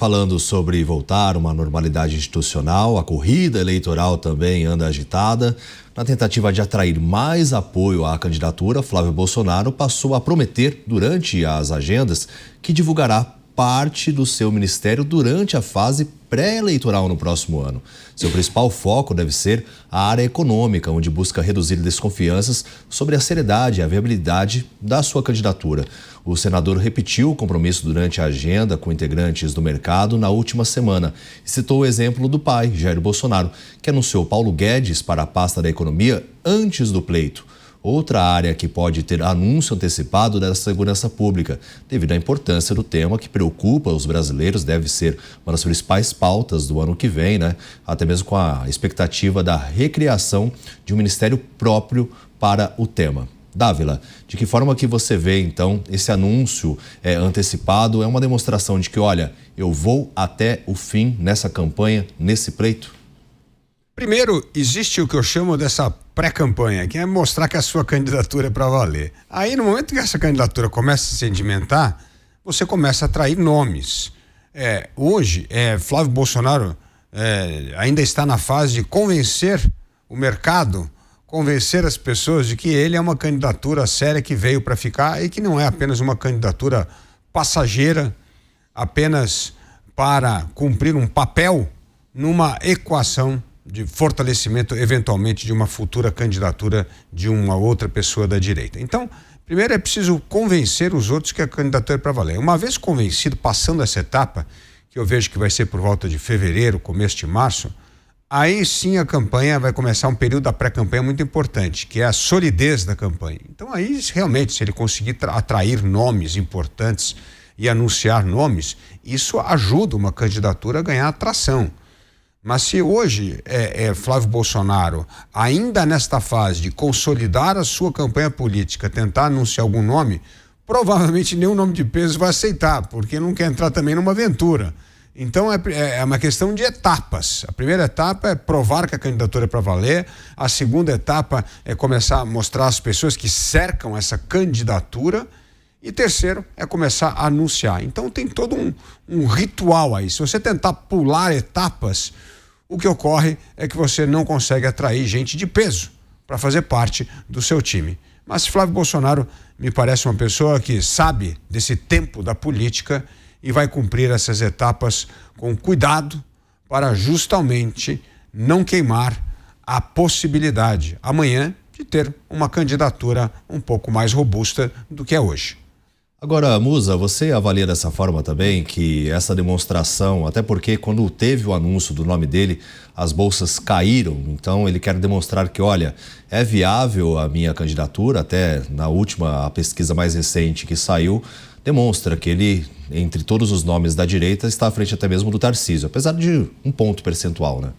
Falando sobre voltar a uma normalidade institucional, a corrida eleitoral também anda agitada. Na tentativa de atrair mais apoio à candidatura, Flávio Bolsonaro passou a prometer, durante as agendas, que divulgará parte do seu ministério durante a fase pré-eleitoral no próximo ano. Seu principal foco deve ser a área econômica, onde busca reduzir desconfianças sobre a seriedade e a viabilidade da sua candidatura. O senador repetiu o compromisso durante a agenda com integrantes do mercado na última semana e citou o exemplo do pai, Jair Bolsonaro, que anunciou Paulo Guedes para a pasta da economia antes do pleito. Outra área que pode ter anúncio antecipado é da segurança pública, devido à importância do tema que preocupa os brasileiros, deve ser uma das principais pautas do ano que vem, né? Até mesmo com a expectativa da recriação de um ministério próprio para o tema. Dávila, de que forma que você vê, então, esse anúncio antecipado? É uma demonstração de que, olha, eu vou até o fim nessa campanha, nesse pleito? Primeiro, existe o que eu chamo dessa pré-campanha, que é mostrar que a sua candidatura é para valer. Aí, no momento que essa candidatura começa a se sedimentar, você começa a atrair nomes. Hoje, Flávio Bolsonaro ainda está na fase de convencer o mercado, convencer as pessoas de que ele é uma candidatura séria que veio para ficar e que não é apenas uma candidatura passageira, apenas para cumprir um papel numa equação de fortalecimento, eventualmente, de uma futura candidatura de uma outra pessoa da direita. Então, primeiro é preciso convencer os outros que a candidatura é para valer. Uma vez convencido, passando essa etapa, que eu vejo que vai ser por volta de fevereiro, começo de março, aí sim a campanha vai começar um período da pré-campanha muito importante, que é a solidez da campanha. Então aí, realmente, se ele conseguir atrair nomes importantes e anunciar nomes, isso ajuda uma candidatura a ganhar atração. Mas se hoje Flávio Bolsonaro, ainda nesta fase de consolidar a sua campanha política, tentar anunciar algum nome, provavelmente nenhum nome de peso vai aceitar, porque não quer entrar também numa aventura. Então é uma questão de etapas. A primeira etapa é provar que a candidatura é para valer, a segunda etapa é começar a mostrar às pessoas que cercam essa candidatura, e terceiro é começar a anunciar. Então tem todo um ritual aí. Se você tentar pular etapas, o que ocorre é que você não consegue atrair gente de peso para fazer parte do seu time. Mas Flávio Bolsonaro me parece uma pessoa que sabe desse tempo da política e vai cumprir essas etapas com cuidado para justamente não queimar a possibilidade amanhã de ter uma candidatura um pouco mais robusta do que é hoje. Agora, Musa, você avalia dessa forma também que essa demonstração, até porque quando teve o anúncio do nome dele, as bolsas caíram, então ele quer demonstrar que, olha, é viável a minha candidatura, até na última a pesquisa mais recente que saiu, demonstra que ele, entre todos os nomes da direita, está à frente até mesmo do Tarcísio, apesar de um ponto percentual, né?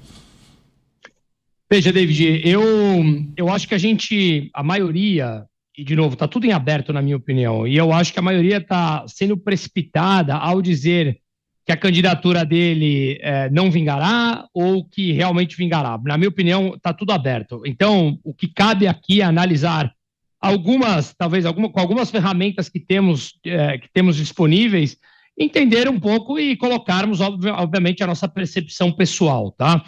Veja, David, eu acho que a maioria, e de novo, está tudo em aberto na minha opinião, e eu acho que a maioria está sendo precipitada ao dizer que a candidatura dele não vingará ou que realmente vingará. Na minha opinião, está tudo aberto. Então, o que cabe aqui é analisar com algumas ferramentas que temos disponíveis, entender um pouco e colocarmos, obviamente, a nossa percepção pessoal, tá?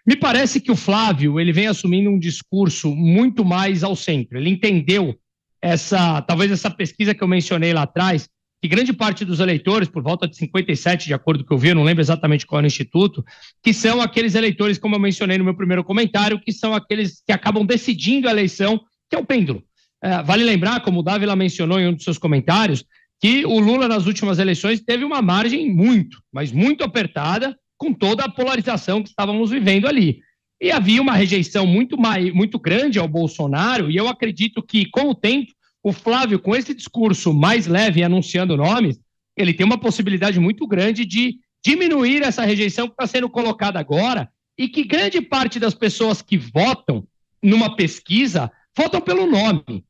Me parece que o Flávio, ele vem assumindo um discurso muito mais ao centro. Ele entendeu talvez essa pesquisa que eu mencionei lá atrás, que grande parte dos eleitores, por volta de 57, de acordo com o que eu vi, eu não lembro exatamente qual é o instituto, que são aqueles eleitores, como eu mencionei no meu primeiro comentário, que são aqueles que acabam decidindo a eleição, que é o pêndulo. Vale lembrar, como o Dávila mencionou em um dos seus comentários, que o Lula nas últimas eleições teve uma margem mas muito apertada, com toda a polarização que estávamos vivendo ali. E havia uma rejeição muito grande ao Bolsonaro, e eu acredito que, com o tempo, o Flávio, com esse discurso mais leve, anunciando nomes, ele tem uma possibilidade muito grande de diminuir essa rejeição que está sendo colocada agora, e que grande parte das pessoas que votam numa pesquisa, votam pelo nome.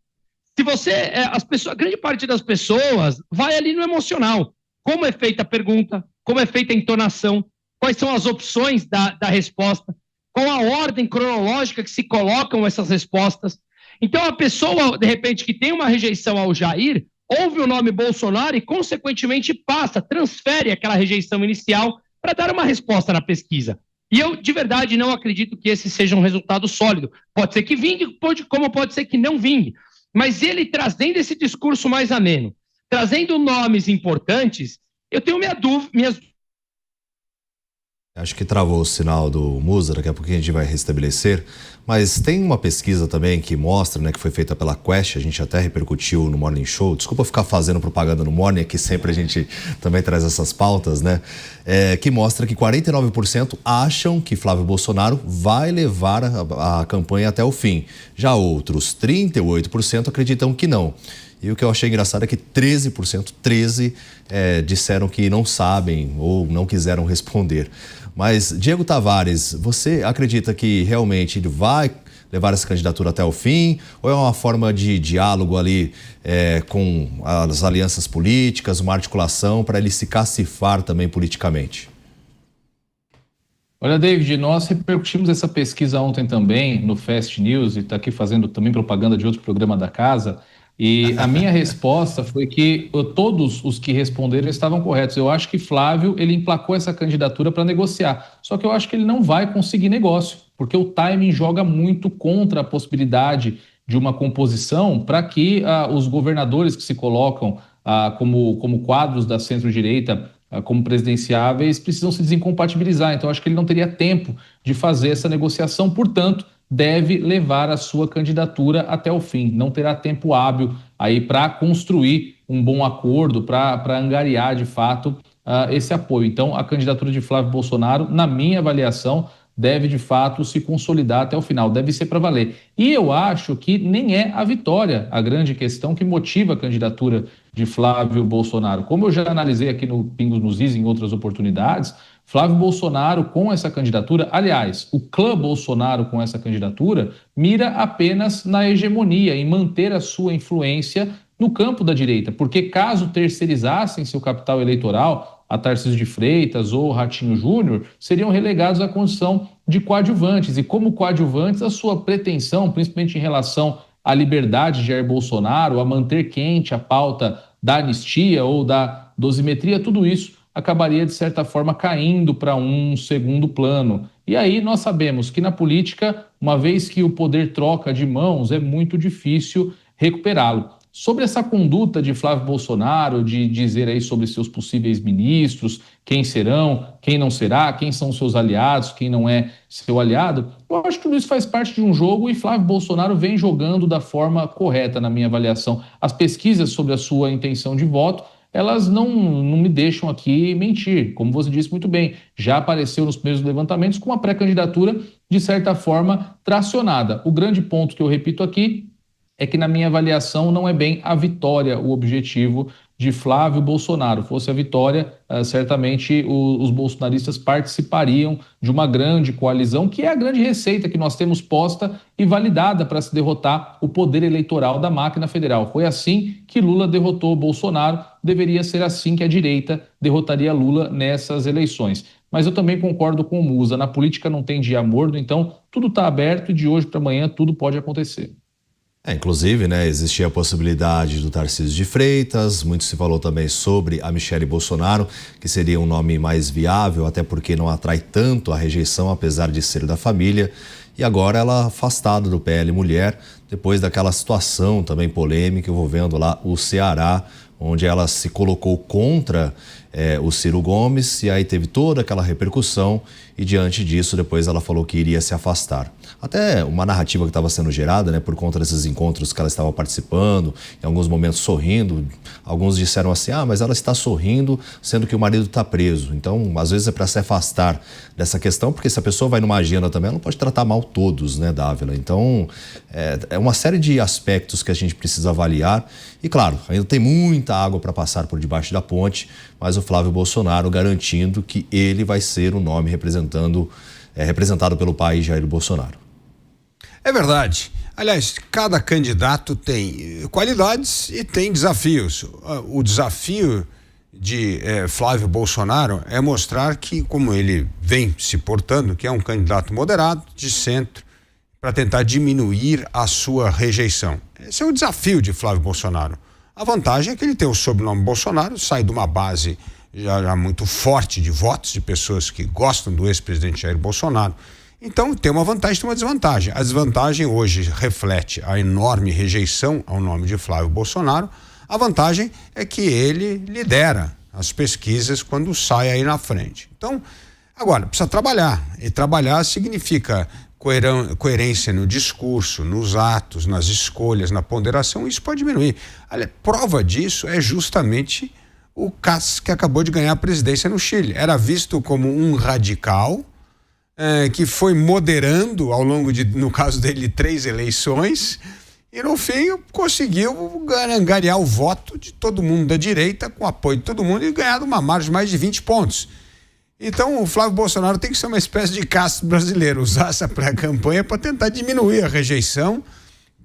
A grande parte das pessoas vai ali no emocional. Como é feita a pergunta, como é feita a entonação, quais são as opções da resposta, qual a ordem cronológica que se colocam essas respostas. Então, a pessoa, de repente, que tem uma rejeição ao Jair, ouve o nome Bolsonaro e, consequentemente, transfere aquela rejeição inicial para dar uma resposta na pesquisa. E eu, de verdade, não acredito que esse seja um resultado sólido. Pode ser que vingue, como pode ser que não vingue. Mas ele trazendo esse discurso mais ameno, trazendo nomes importantes, eu tenho minhas... Acho que travou o sinal do Musa, daqui a pouquinho a gente vai restabelecer. Mas tem uma pesquisa também que mostra, né, que foi feita pela Quest, a gente até repercutiu no Morning Show. Desculpa ficar fazendo propaganda no Morning, que sempre a gente também traz essas pautas, né? Que mostra que 49% acham que Flávio Bolsonaro vai levar a campanha até o fim. Já outros 38% acreditam que não. E o que eu achei engraçado é que 13% disseram que não sabem ou não quiseram responder. Mas, Diego Tavares, você acredita que realmente ele vai levar essa candidatura até o fim? Ou é uma forma de diálogo ali com as alianças políticas, uma articulação para ele se cacifar também politicamente? Olha, David, nós repercutimos essa pesquisa ontem também no Fast News e está aqui fazendo também propaganda de outro programa da casa. E a minha resposta foi que todos os que responderam estavam corretos. Eu acho que Flávio, ele emplacou essa candidatura para negociar. Só que eu acho que ele não vai conseguir negócio, porque o timing joga muito contra a possibilidade de uma composição para que os governadores que se colocam como quadros da centro-direita, como presidenciáveis, precisam se desincompatibilizar. Então, eu acho que ele não teria tempo de fazer essa negociação, portanto, deve levar a sua candidatura até o fim. Não terá tempo hábil aí para construir um bom acordo, para angariar, de fato, esse apoio. Então, a candidatura de Flávio Bolsonaro, na minha avaliação, deve, de fato, se consolidar até o final, deve ser para valer. E eu acho que nem é a vitória a grande questão que motiva a candidatura de Flávio Bolsonaro. Como eu já analisei aqui no Pingos nos Is em outras oportunidades, Flávio Bolsonaro com essa candidatura, aliás, o clã Bolsonaro com essa candidatura, mira apenas na hegemonia, em manter a sua influência no campo da direita, porque caso terceirizassem seu capital eleitoral, a Tarcísio de Freitas ou Ratinho Júnior, seriam relegados à condição de coadjuvantes. E como coadjuvantes, a sua pretensão, principalmente em relação à liberdade de Jair Bolsonaro, a manter quente a pauta da anistia ou da dosimetria, tudo isso acabaria, de certa forma, caindo para um segundo plano. E aí nós sabemos que na política, uma vez que o poder troca de mãos, é muito difícil recuperá-lo. Sobre essa conduta de Flávio Bolsonaro, de dizer aí sobre seus possíveis ministros, quem serão, quem não será, quem são seus aliados, quem não é seu aliado, eu acho que tudo isso faz parte de um jogo e Flávio Bolsonaro vem jogando da forma correta, na minha avaliação. As pesquisas sobre a sua intenção de voto, elas não me deixam aqui mentir. Como você disse muito bem, já apareceu nos primeiros levantamentos com uma pré-candidatura, de certa forma, tracionada. O grande ponto que eu repito aqui é que, na minha avaliação, não é bem a vitória o objetivo de Flávio Bolsonaro. Fosse a vitória, certamente os bolsonaristas participariam de uma grande coalizão, que é a grande receita que nós temos posta e validada para se derrotar o poder eleitoral da máquina federal. Foi assim que Lula derrotou Bolsonaro, deveria ser assim que a direita derrotaria Lula nessas eleições. Mas eu também concordo com o Musa, na política não tem dia morno, então tudo está aberto e de hoje para amanhã tudo pode acontecer. Inclusive, né, existia a possibilidade do Tarcísio de Freitas, muito se falou também sobre a Michele Bolsonaro, que seria um nome mais viável, até porque não atrai tanto a rejeição, apesar de ser da família. E agora ela afastada do PL Mulher, depois daquela situação também polêmica envolvendo lá o Ceará, onde ela se colocou contra o Ciro Gomes, e aí teve toda aquela repercussão, e diante disso depois ela falou que iria se afastar. Até uma narrativa que estava sendo gerada, né, por conta desses encontros que ela estava participando, em alguns momentos sorrindo. Alguns disseram assim, mas ela está sorrindo sendo que o marido está preso. Então, às vezes é para se afastar dessa questão, porque se a pessoa vai numa agenda também, ela não pode tratar mal todos, né, Dávila? Então, é uma série de aspectos que a gente precisa avaliar. E claro, ainda tem muita água para passar por debaixo da ponte, mas o Flávio Bolsonaro garantindo que ele vai ser o nome representado pelo pai Jair Bolsonaro. É verdade. Aliás, cada candidato tem qualidades e tem desafios. O desafio de Flávio Bolsonaro é mostrar que, como ele vem se portando, que é um candidato moderado, de centro, para tentar diminuir a sua rejeição. Esse é o desafio de Flávio Bolsonaro. A vantagem é que ele tem o sobrenome Bolsonaro, sai de uma base já muito forte de votos, de pessoas que gostam do ex-presidente Jair Bolsonaro. Então tem uma vantagem e tem uma desvantagem. A desvantagem hoje reflete a enorme rejeição ao nome de Flávio Bolsonaro. A vantagem é que ele lidera as pesquisas quando sai aí na frente. Então, agora, precisa trabalhar. E trabalhar significa coerência no discurso, nos atos, nas escolhas, na ponderação. Isso pode diminuir. A prova disso é justamente o Kast, que acabou de ganhar a presidência no Chile. Era visto como um radical, que foi moderando ao longo de, no caso dele, 3 eleições, e no fim conseguiu angariar o voto de todo mundo da direita, com apoio de todo mundo, e ganhar uma margem de mais de 20 pontos. Então o Flávio Bolsonaro tem que ser uma espécie de Castro brasileiro, usar essa pré-campanha para tentar diminuir a rejeição,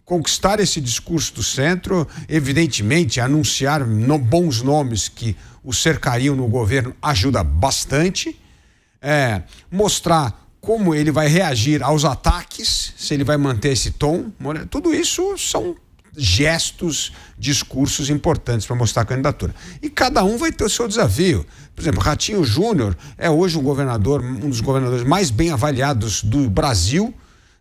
conquistar esse discurso do centro, evidentemente anunciar bons nomes que o cercariam no governo ajuda bastante, mostrar como ele vai reagir aos ataques, se ele vai manter esse tom. Tudo isso são gestos, discursos importantes para mostrar a candidatura. E cada um vai ter o seu desafio. Por exemplo, Ratinho Júnior é hoje um dos governadores mais bem avaliados do Brasil,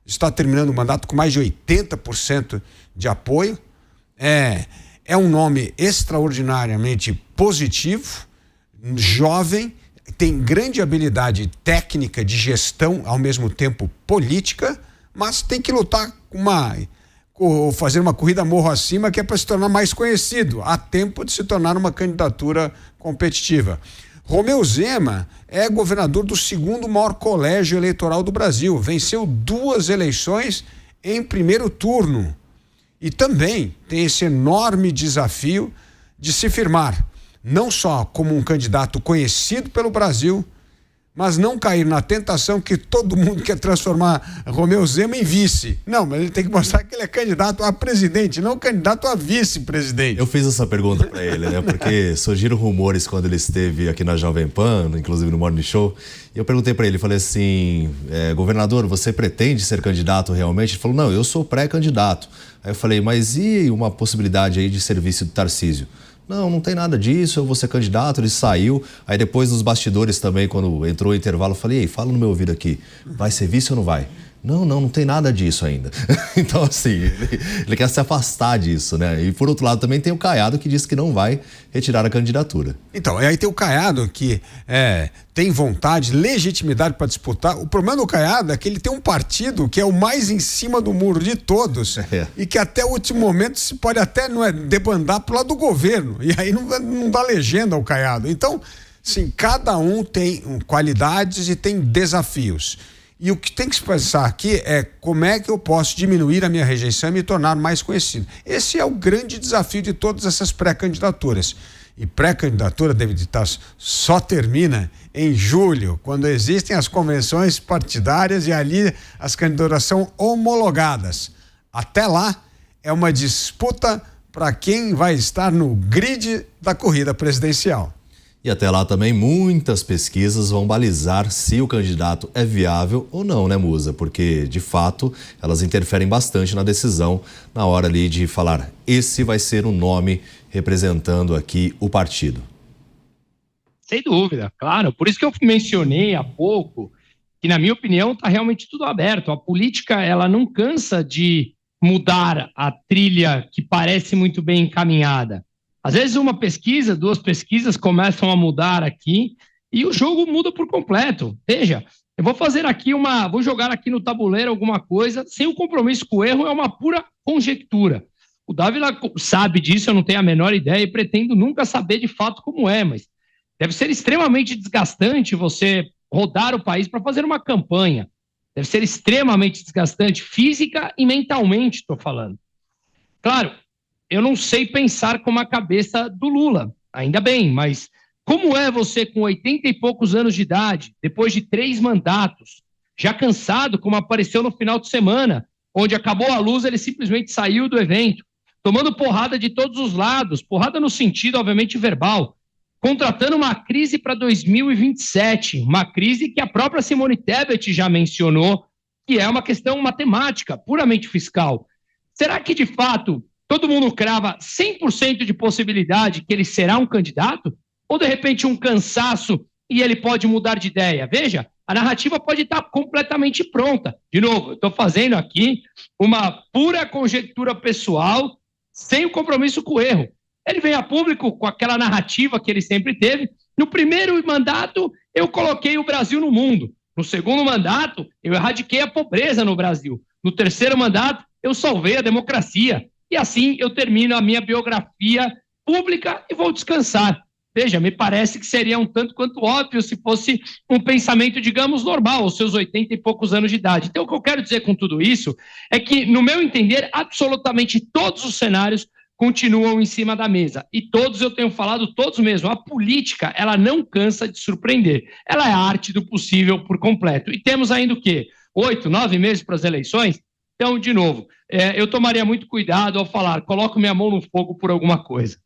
está terminando o mandato com mais de 80% de apoio. É um nome extraordinariamente positivo, jovem, tem grande habilidade técnica de gestão, ao mesmo tempo política, mas tem que lutar fazer uma corrida morro acima, que é para se tornar mais conhecido, a tempo de se tornar uma candidatura competitiva. Romeu Zema é governador do 2º maior colégio eleitoral do Brasil, venceu 2 eleições em primeiro turno e também tem esse enorme desafio de se firmar não só como um candidato conhecido pelo Brasil, mas não cair na tentação que todo mundo quer transformar Romeu Zema em vice. Não, mas ele tem que mostrar que ele é candidato a presidente, não candidato a vice-presidente. Eu fiz essa pergunta para ele, né? Porque surgiram rumores quando ele esteve aqui na Jovem Pan, inclusive no Morning Show, e eu perguntei para ele, falei assim, governador, você pretende ser candidato realmente? Ele falou, não, eu sou pré-candidato. Aí eu falei, mas e uma possibilidade aí de ser vice do Tarcísio? Não tem nada disso, eu vou ser candidato, ele saiu. Aí depois nos bastidores também, quando entrou o intervalo, eu falei, ei, fala no meu ouvido aqui, vai ser vice ou não vai? Não tem nada disso ainda. Então, assim, ele quer se afastar disso, né? E por outro lado também tem o Caiado, que disse que não vai retirar a candidatura. Então, aí tem o Caiado que tem vontade, legitimidade para disputar. O problema do Caiado é que ele tem um partido que é o mais em cima do muro de todos e que até o último momento se pode até debandar pro lado do governo. E aí não dá legenda ao Caiado. Então, sim, cada um tem qualidades e tem desafios. E o que tem que se pensar aqui é como é que eu posso diminuir a minha rejeição e me tornar mais conhecido. Esse é o grande desafio de todas essas pré-candidaturas. E pré-candidatura, David Tasso, só termina em julho, quando existem as convenções partidárias e ali as candidaturas são homologadas. Até lá, é uma disputa para quem vai estar no grid da corrida presidencial. E até lá também muitas pesquisas vão balizar se o candidato é viável ou não, né, Musa? Porque, de fato, elas interferem bastante na decisão, na hora ali de falar, esse vai ser o nome representando aqui o partido. Sem dúvida, claro. Por isso que eu mencionei há pouco que, na minha opinião, está realmente tudo aberto. A política, ela não cansa de mudar a trilha que parece muito bem encaminhada. Às vezes uma pesquisa, 2 pesquisas começam a mudar aqui e o jogo muda por completo. Veja, eu vou jogar aqui no tabuleiro alguma coisa, sem o compromisso com o erro, é uma pura conjectura. O Dávila sabe disso, eu não tenho a menor ideia e pretendo nunca saber de fato como é, mas deve ser extremamente desgastante você rodar o país para fazer uma campanha. Deve ser extremamente desgastante, física e mentalmente, estou falando. Claro, eu não sei pensar como a cabeça do Lula, ainda bem, mas como é você com 80 e poucos anos de idade, depois de 3 mandatos, já cansado, como apareceu no final de semana, onde acabou a luz, ele simplesmente saiu do evento, tomando porrada de todos os lados, porrada no sentido, obviamente, verbal, contratando uma crise para 2027, uma crise que a própria Simone Tebet já mencionou, que é uma questão matemática, puramente fiscal. Será que, de fato, todo mundo crava 100% de possibilidade que ele será um candidato? Ou, de repente, um cansaço e ele pode mudar de ideia? Veja, a narrativa pode estar completamente pronta. De novo, eu estou fazendo aqui uma pura conjectura pessoal, sem o compromisso com o erro. Ele vem a público com aquela narrativa que ele sempre teve. No primeiro mandato, eu coloquei o Brasil no mundo. No segundo mandato, eu erradiquei a pobreza no Brasil. No terceiro mandato, eu salvei a democracia. E assim eu termino a minha biografia pública e vou descansar. Veja, me parece que seria um tanto quanto óbvio se fosse um pensamento, digamos, normal, aos seus 80 e poucos anos de idade. Então, o que eu quero dizer com tudo isso é que, no meu entender, absolutamente todos os cenários continuam em cima da mesa. E todos, eu tenho falado, todos mesmo. A política, ela não cansa de surpreender. Ela é a arte do possível por completo. E temos ainda o quê? 8, 9 meses para as eleições? Então, de novo, eu tomaria muito cuidado ao falar, coloco minha mão no fogo por alguma coisa.